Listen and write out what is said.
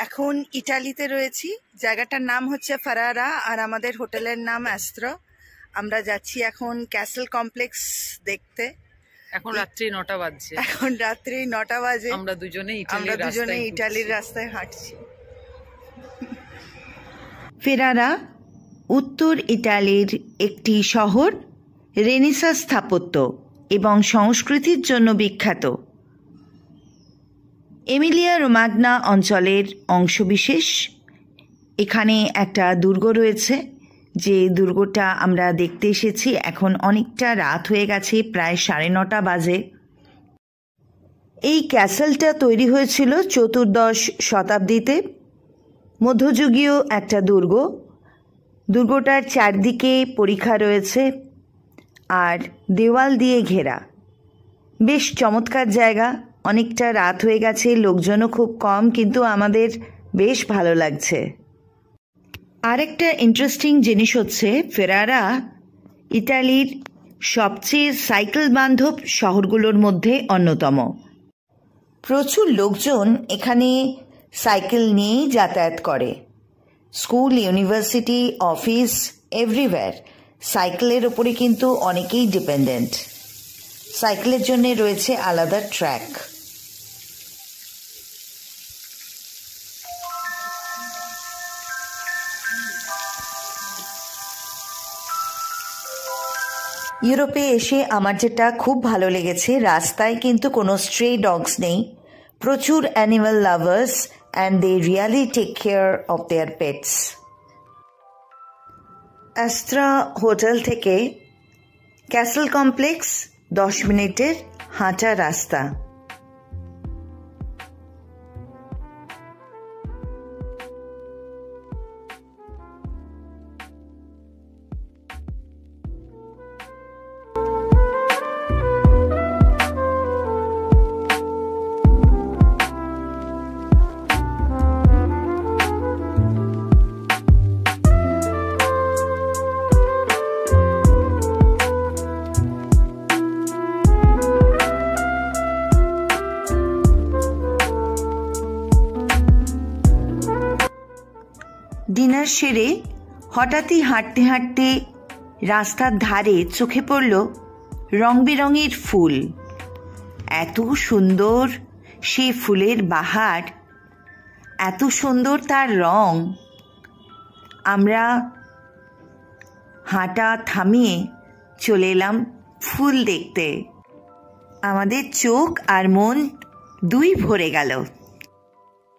এখন ইটালিতে রয়েছি। জায়গাটার নাম হচ্ছে ফারারা আর আমাদের হোটেলের নাম অ্যাস্ত্রা। আমরা যাচ্ছি এখন ক্যাসেল কমপ্লেক্স দেখতে। এখন রাত্রি 9টা বাজছে। এখন রাত্রি 9টা বাজে। আমরা দুজনে ইটালির রাস্তায় হাঁটছি। ফেরারা উত্তর ইটালির একটি শহর, রেনেসাঁ স্থাপত্য এবং সংস্কৃতির জন্য বিখ্যাত। এমিলিয়া রোমাগনা অঞ্চলের অংশবিশেষ। এখানে একটা দুর্গ রয়েছে, যে দুর্গটা আমরা দেখতে এসেছি। এখন অনেকটা রাত হয়ে গেছে, প্রায় 9:30 বাজে। এই ক্যাসেলটা তৈরি হয়েছিল 14শ শতাব্দীতে। মধ্যযুগীয় একটা দুর্গ। দুর্গটার চারদিকে পরিখা রয়েছে আর দেওয়াল দিয়ে ঘেরা। বেশ চমৎকার জায়গা। অনেকটা রাত হয়ে গেছে, লোকজনও খুব কম, কিন্তু আমাদের বেশ ভালো লাগছে। আরেকটা ইন্টারেস্টিং জিনিস হচ্ছে, ফেরারা ইটালির সবচেয়ে সাইকেল বান্ধব শহরগুলোর মধ্যে অন্যতম। প্রচুর লোকজন এখানে সাইকেল নিয়েই যাতায়াত করে। স্কুল, ইউনিভার্সিটি, অফিস, এভরিওয়্যার সাইকেলের ওপরে কিন্তু অনেকেই ডিপেন্ডেন্ট। সাইকেলের জন্য রয়েছে আলাদা ট্র্যাক। ইউরোপে এসে আমার যেটা খুব ভালো লেগেছে, রাস্তায় কিন্তু কোনো স্ট্রে ডগস নেই। প্রচুর animal lovers and they really take care of their pets. Astra hotel থেকে ক্যাসেল কমপ্লেক্স 10 মিনিটের হাঁটা রাস্তা। ডিনার সেরে হঠাৎই হাঁটতে হাঁটতে রাস্তার ধারে চোখে পড়ল রং বেরঙের ফুল। এত সুন্দর সে ফুলের বাহার, এত সুন্দর তার রং। আমরা হাঁটা থামিয়ে চলে এলাম ফুল দেখতে। আমাদের চোখ আর মন দুই ভরে গেল।